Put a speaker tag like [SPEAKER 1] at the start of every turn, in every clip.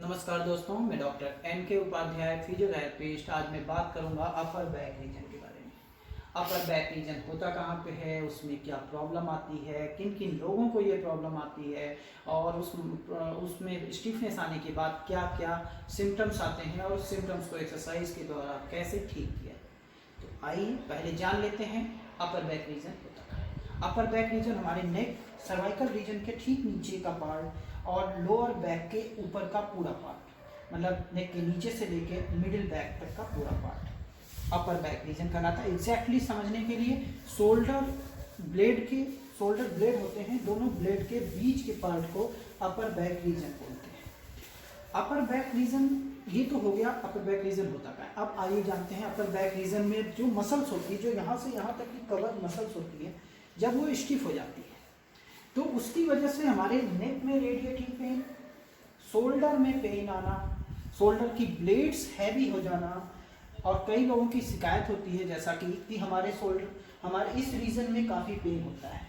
[SPEAKER 1] नमस्कार दोस्तों, मैं डॉक्टर एन.के. उपाध्याय, फिजियोथेरेपिस्ट। आज मैं बात करूंगा अपर बैक रीजन के बारे में। अपर बैक रीजन होता कहाँ पे है, उसमें क्या प्रॉब्लम आती है, किन किन लोगों को ये प्रॉब्लम आती है और उसमें स्टिफनेस आने के बाद क्या क्या सिम्टम्स आते हैं और उस सिम्टम्स को एक्सरसाइज के द्वारा कैसे ठीक किया। तो आइए पहले जान लेते हैं अपर बैक रीजन होता कहाँ है। अपर बैक रीजन हमारे नेक सर्वाइकल रीजन के ठीक नीचे का पार्ट और लोअर बैक के ऊपर का पूरा पार्ट, मतलब नेक के नीचे से लेके मिडिल बैक तक का पूरा पार्ट अपर बैक रीजन कहलाता है। एग्जैक्टली समझने के लिए शोल्डर ब्लेड होते हैं, दोनों ब्लेड के बीच के पार्ट को अपर बैक रीजन बोलते हैं। अपर बैक रीजन ये तो हो गया अपर बैक रीजन होता है। अब आइए जानते हैं अपर बैक रीजन में जो मसल्स होती है, जो यहाँ से यहाँ तक की कवर मसल्स होती है, जब वो स्टिफ हो जाती है तो उसकी वजह से हमारे नेक में रेडिएटिंग पेन, शोल्डर में पेन आना, शोल्डर की ब्लेड्स हैवी हो जाना, और कई लोगों की शिकायत होती है जैसा कि हमारे इस रीजन में काफ़ी पेन होता है।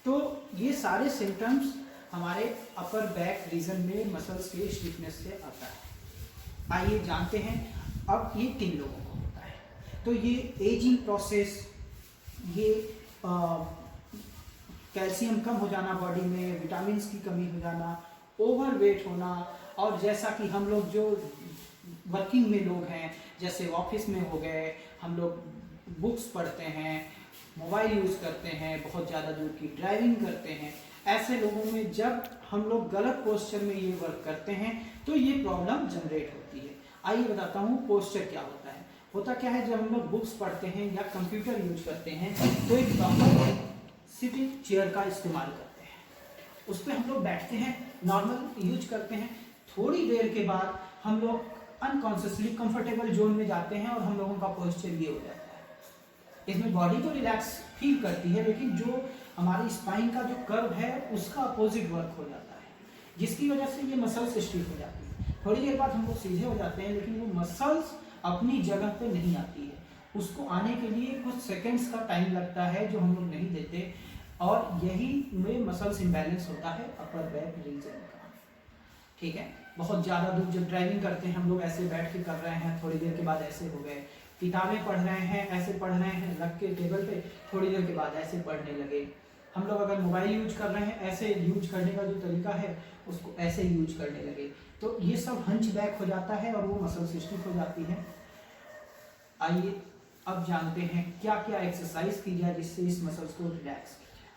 [SPEAKER 1] तो ये सारे सिम्टम्स हमारे अपर बैक रीजन में मसल्स के स्टिफनेस से आता है। आइए जानते हैं अब ये किन लोगों को होता है। तो ये एजिंग प्रोसेस, ये कैल्शियम कम हो जाना बॉडी में, विटामिन की कमी हो जाना, ओवरवेट होना, और जैसा कि हम लोग जो वर्किंग में लोग हैं, जैसे ऑफिस में हो गए, हम लोग बुक्स पढ़ते हैं, मोबाइल यूज़ करते हैं, बहुत ज़्यादा दूर की ड्राइविंग करते हैं, ऐसे लोगों में जब हम लोग गलत पोस्चर में ये वर्क करते हैं तो ये प्रॉब्लम जनरेट होती है। आइए बताता हूँ पोस्चर क्या होता है। होता क्या है, जब हम लोग बुक्स पढ़ते हैं या कंप्यूटर यूज करते हैं तो एक प्रॉपर सिटिंग चेयर का इस्तेमाल करते हैं, उस पर हम लोग बैठते हैं, नॉर्मल यूज करते हैं। थोड़ी देर के बाद हम लोग अनकॉन्शियसली कंफर्टेबल जोन में जाते हैं और हम लोगों का पोस्चर ये हो जाता है। इसमें बॉडी तो रिलैक्स फील करती है, लेकिन जो हमारी स्पाइन का जो कर्व है उसका अपोजिट वर्क हो जाता है, जिसकी वजह से ये मसल्स स्टिफ हो जाती है। थोड़ी देर बाद हम लोग सीधे हो जाते हैं, लेकिन वो मसल्स अपनी जगह पे नहीं आती है। उसको आने के लिए कुछ सेकेंड्स का टाइम लगता है जो हम लोग नहीं देते, और यही में मसल्स इम्बैलेंस होता है अपर बैक रीजन का। ठीक है, बहुत ज़्यादा दूर जब ड्राइविंग करते हैं हम लोग ऐसे बैठ के कर रहे हैं, थोड़ी देर के बाद ऐसे हो गए, किताबें पढ़ रहे हैं ऐसे पढ़ रहे हैं रख के टेबल पे, थोड़ी देर के बाद ऐसे पढ़ने लगे। हम लोग अगर मोबाइल यूज कर रहे हैं, ऐसे यूज करने का जो तरीका है उसको ऐसे यूज करने लगे, तो ये सब हंच बैक हो जाता है और वो मसल स्टिफ हो जाती है। आइए अब जानते हैं क्या क्या एक्सरसाइज की जाए जिससे इस मसल्स को रिलैक्स किया जाए।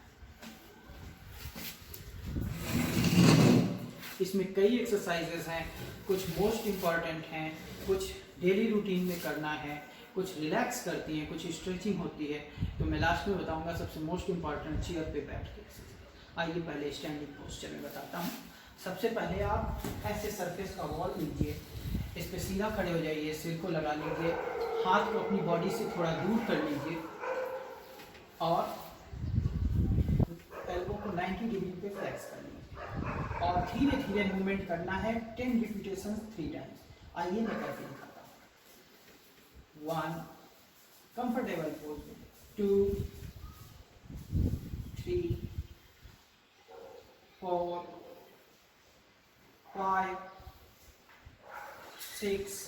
[SPEAKER 1] इसमें कई एक्सरसाइजेस हैं, कुछ मोस्ट इम्पॉर्टेंट हैं, कुछ डेली रूटीन में करना है, कुछ रिलैक्स करती हैं, कुछ स्ट्रेचिंग होती है। तो मैं लास्ट में बताऊंगा सबसे मोस्ट इम्पॉर्टेंट चेयर पे बैठ के एक्सरसाइज। आइए पहले स्टैंडिंग पोस्चर में बताता हूँ। सबसे पहले आप ऐसे सरफेस का वॉल लीजिए, इस पर सीधा खड़े हो जाइए, सिर को लगा लीजिए, हाथ को अपनी बॉडी से थोड़ा दूर कर लीजिए और एल्बो को 90 डिग्री पे फ्लेक्स कर लीजिए और धीरे धीरे मूवमेंट करना है 10 रिपीटेशन 3 टाइम्स। आइए मैं करके दिखाता हूँ। 1 कंफर्टेबल पोज, 2 3 4 5 6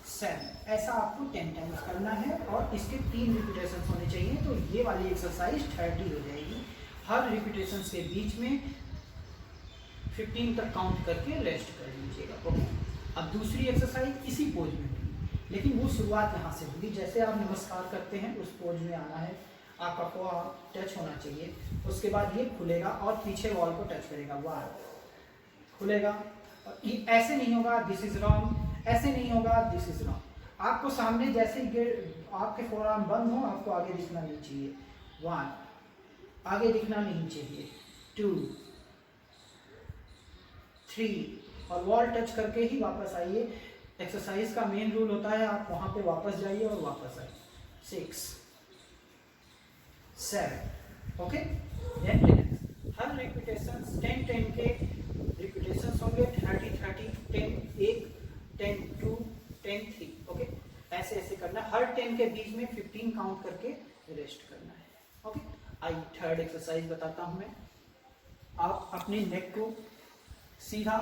[SPEAKER 1] 7। ऐसा आपको 10 टाइम्स करना है और इसके 3 रिपीटेशन होने चाहिए। तो ये वाली एक्सरसाइज 30 हो जाएगी। हर रिपीटेशन के बीच में 15 तक काउंट करके रेस्ट कर लीजिएगा। ओके, अब दूसरी एक्सरसाइज इसी पोज में होगी, लेकिन वो शुरुआत यहाँ से होगी। जैसे आप नमस्कार करते हैं उस पोज में आना है, आपका फोर टच होना चाहिए, उसके बाद ये खुलेगा और पीछे वॉल को टच करेगा। वाह, खुलेगा, और ये ऐसे नहीं होगा दिस इज रॉन्ग, ऐसे नहीं होगा दिस इज रॉन्ग। आपको सामने जैसे आपके फोरआर्म बंद हो, आपको आगे दिखना नहीं चाहिए। 1, आगे दिखना नहीं चाहिए, 2 3, और वॉल टच करके ही वापस आइए। एक्सरसाइज का मेन रूल होता है आप वहां पे वापस जाइए और वापस आइए। 6 7। ओके, हर रिपीटेशन 10 के रिपीटेशन होंगे। 30 30 10 1 10 2 10 3। ओके, ऐसे ऐसे करना है। हर 10 के बीच में 15 काउंट करके रेस्ट करना है। ओके, आइए थर्ड एक्सरसाइज बताता हूं मैं। आप अपने नेक को सीधा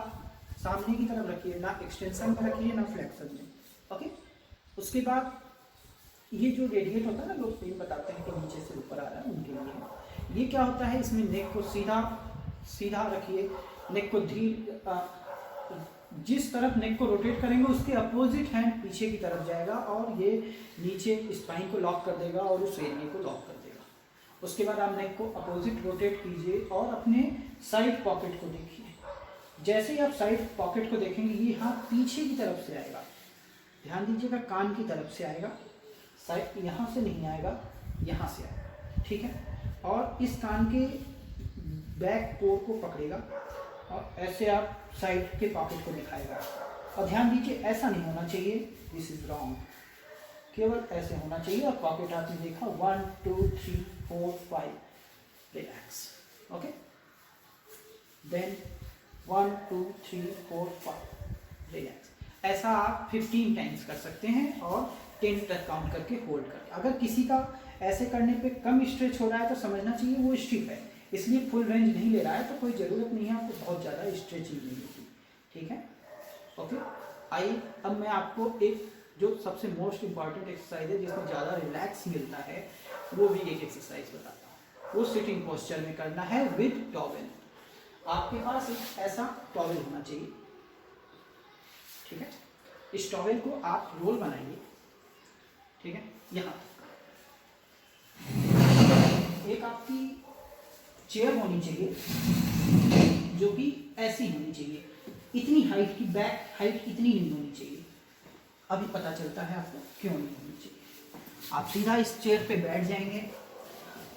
[SPEAKER 1] सामने की तरफ रखिए, ना एक्सटेंशन में रखिए ना फ्लेक्शन में। ओके, उसके बाद ये जो रेडिएट होता है ना, लोग पेन बताते हैं कि नीचे से ऊपर आ रहा है, उनके लिए ये क्या होता है, इसमें नेक को सीधा सीधा रखिए, नेक को जिस तरफ नेक को रोटेट करेंगे उसके अपोजिट हैंड पीछे की तरफ जाएगा और ये नीचे स्पाइन को लॉक कर देगा और उस एरिया को लॉक कर देगा। उसके बाद आप नेक को अपोजिट रोटेट कीजिए और अपने साइड पॉकेट को देखिए। जैसे ही आप साइड पॉकेट को देखेंगे ये हाथ पीछे की तरफ से आएगा, ध्यान दीजिएगा, कान की तरफ से आएगा, साइड यहाँ से नहीं आएगा, यहाँ से आएगा, ठीक है। और इस कान के बैक पोर को पकड़ेगा और ऐसे आप साइड के पॉकेट को दिखाएगा। और ध्यान दीजिए ऐसा नहीं होना चाहिए, दिस इज रॉन्ग, केवल ऐसे होना चाहिए। और पॉकेट आपने देखा 1 2 3 4 5, रिलैक्स। Okay, then 1 2 3 4 5, relax. ऐसा आप 15 टाइम्स कर सकते हैं और 10 तक काउंट करके होल्ड करके। अगर किसी का ऐसे करने पे कम स्ट्रेच हो रहा है तो समझना चाहिए वो स्टिफ है, इसलिए फुल रेंज नहीं ले रहा है, तो कोई ज़रूरत नहीं है आपको बहुत ज़्यादा स्ट्रेचिंग लेने की, ठीक है। ओके, आइए अब मैं आपको एक जो सबसे मोस्ट इम्पॉर्टेंट एक्सरसाइज है जिसमें ज़्यादा रिलैक्स मिलता है वो भी एक एक्सरसाइज बताता हूँ। वो सिटिंग पोस्चर में करना है विद टॉवेल। आपके पास एक ऐसा टॉवेल होना चाहिए, ठीक है। इस टॉवेल को आप रोल बनाइए, ठीक है, यहाँ एक आपकी चेयर होनी चाहिए जो कि ऐसी होनी चाहिए, इतनी हाइट की, बैक हाइट इतनी नहीं होनी चाहिए। अभी पता चलता है आपको क्यों नहीं होनी चाहिए। आप सीधा इस चेयर पे बैठ जाएंगे,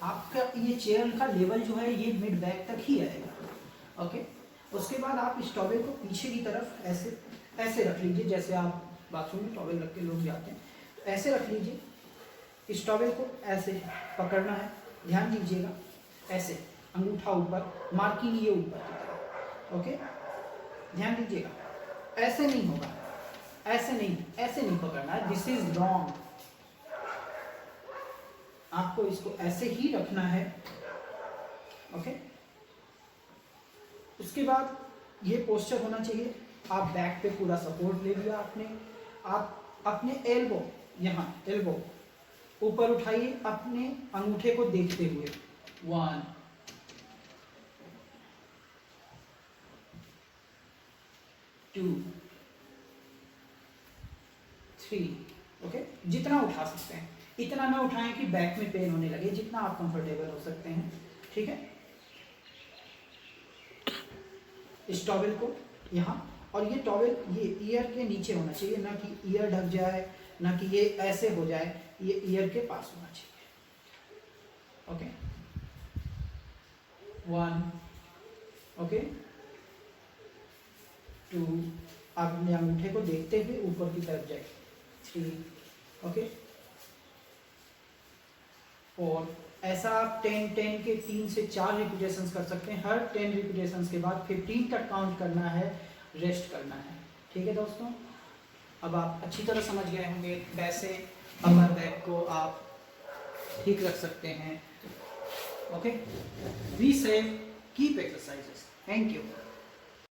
[SPEAKER 1] आपका ये चेयर का लेवल जो है ये मिड बैक तक ही आएगा। ओके, उसके बाद आप इस टॉवेल को पीछे की तरफ ऐसे ऐसे रख लीजिए, जैसे आप बाथरूम में टॉवेल रख के लोग जाते हैं, तो ऐसे रख लीजिए। इस टॉवेल को ऐसे पकड़ना है, ध्यान दीजिएगा, ऐसे अंगूठा ऊपर, मार्किंग ये ऊपर की तरफ। ओके, ध्यान दीजिएगा, ऐसे नहीं होगा, ऐसे नहीं पकड़ना है, दिस इज रॉन्ग। आपको इसको ऐसे ही रखना है। ओके, उसके बाद ये पोस्चर होना चाहिए। आप बैक पे पूरा सपोर्ट ले लिया आपने, आप अपने एल्बो, यहाँ एल्बो ऊपर उठाइए अपने अंगूठे को देखते हुए, 1 2 3। ओके, जितना उठा सकते हैं, इतना ना उठाएं कि बैक में पेन होने लगे, जितना आप कंफर्टेबल हो सकते हैं, ठीक है। इस टॉवेल को यहाँ, और ये टॉवेल ये ईयर के नीचे होना चाहिए, ना कि ईयर ढक जाए, ना कि ये ऐसे हो जाए, ये ईयर के पास होना चाहिए। ओके, 1, ओके 2, आप अपने अंगूठे को देखते हुए ऊपर की तरफ जाए, 3, ओके 4। ऐसा आप 10 के 3 से 4 रिपीटेशंस कर सकते हैं। हर 10 रिपीटेशंस के बाद 15 तक काउंट करना है, रेस्ट करना है, ठीक है दोस्तों। अब आप अच्छी तरह समझ गए होंगे कैसे अपर बैक को आप ठीक रख सकते हैं। Okay, be safe, keep exercises. Thank you.